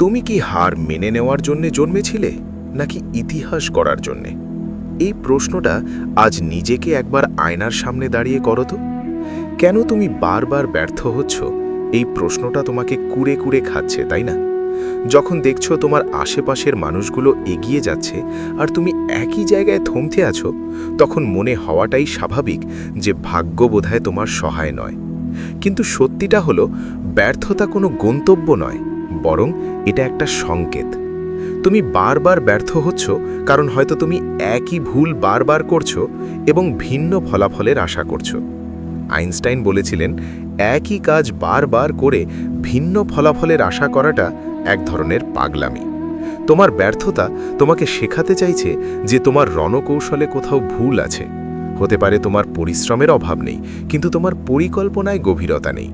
তুমি কি হার মেনে নেওয়ার জন্য জন্মেছিলে নাকি ইতিহাস করার জন্যে? এই প্রশ্নটা আজ নিজেকে একবার আয়নার সামনে দাঁড়িয়ে করো তো। কেন তুমি বারবার ব্যর্থ হচ্ছ? এই প্রশ্নটা তোমাকে কুরে কুরে খাচ্ছে, তাই না? যখন দেখছো তোমার আশেপাশের মানুষগুলো এগিয়ে যাচ্ছে আর তুমি একই জায়গায় থমকে আছো, তখন মনে হওয়াটাই স্বাভাবিক যে ভাগ্য বোধহয় তোমার সহায় নয়। কিন্তু সত্যিটা হলো, ব্যর্থতা কোনো গন্তব্য নয়, বরং এটা একটা সংকেত। তুমি বারবার ব্যর্থ হচ্ছ কারণ হয়তো তুমি একই ভুল বারবার করছো এবং ভিন্ন ফলাফলের আশা করছো। আইনস্টাইন বলেছিলেন, একই কাজ বারবার করে ভিন্ন ফলাফলের আশা করাটা এক ধরনের পাগলামি। তোমার ব্যর্থতা তোমাকে শেখাতে চাইছে যে তোমার রণকৌশলে কোথাও ভুল আছে। হতে পারে তোমার পরিশ্রমের অভাব নেই, কিন্তু তোমার পরিকল্পনায় গভীরতা নেই।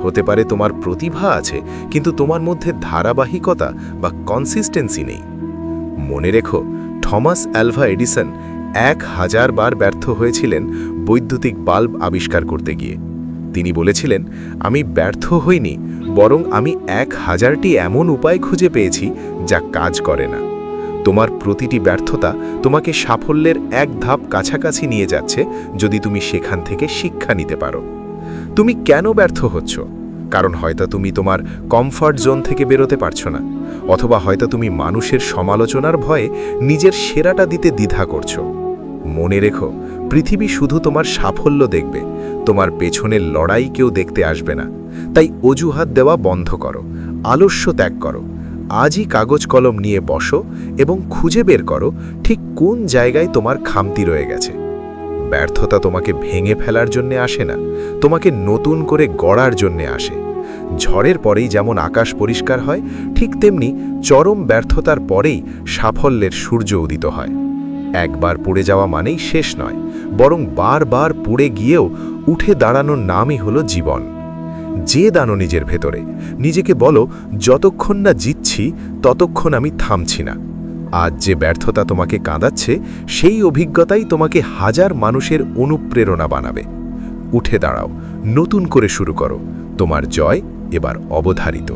হতে পারে তোমার প্রতিভা আছে, কিন্তু তোমার মধ্যে ধারাবাহিকতা বা কনসিস্টেন্সি নেই। মনে রেখো, থমাস অ্যালভা এডিসন 1000 বার ব্যর্থ হয়েছিলেন বৈদ্যুতিক বাল্ব আবিষ্কার করতে গিয়ে। তিনি বলেছিলেন, আমি ব্যর্থ হইনি, বরং আমি 1000টি এমন উপায় খুঁজে পেয়েছি যা কাজ করে না। তোমার প্রতিটি ব্যর্থতা তোমাকে সাফল্যের এক ধাপ কাছাকাছি নিয়ে যাচ্ছে, যদি তুমি সেখান থেকে শিক্ষা নিতে পারো। তুমি কেন ব্যর্থ হচ্ছ? কারণ হয়তো তুমি তোমার কমফর্ট জোন থেকে বেরোতে পারছো না, অথবা হয়তো তুমি মানুষের সমালোচনার ভয়ে নিজের সেরাটা দিতে দ্বিধা করছো। মনে রেখো, পৃথিবী শুধু তোমার সাফল্য দেখবে, তোমার পেছনের লড়াই কেউ দেখতে আসবে না। তাই অজুহাত দেওয়া বন্ধ করো, আলস্য ত্যাগ করো। আজই কাগজ কলম নিয়ে বসো এবং খুঁজে বের করো ঠিক কোন জায়গায় তোমার খামতি রয়ে গেছে। ব্যর্থতা তোমাকে ভেঙে ফেলার জন্য আসে না, তোমাকে নতুন করে গড়ার জন্য আসে। ঝড়ের পরেই যেমন আকাশ পরিষ্কার হয়, ঠিক তেমনি চরম ব্যর্থতার পরেই সাফল্যের সূর্য উদিত হয়। একবার পড়ে যাওয়া মানেই শেষ নয়, বরং বারবার পড়ে গিয়েও উঠে দাঁড়ানোর নামই হলো জীবন। যে দানো নিজের ভেতরে, নিজেকে বলো, যতক্ষণ না জিতছি ততক্ষণ আমি থামছি না। আজ যে ব্যর্থতা তোমাকে কাঁদাচ্ছে, সেই অভিজ্ঞতাই তোমাকে হাজার মানুষের অনুপ্রেরণা বানাবে। উঠে দাঁড়াও, নতুন করে শুরু করো, তোমার জয় এবার অবধারিত।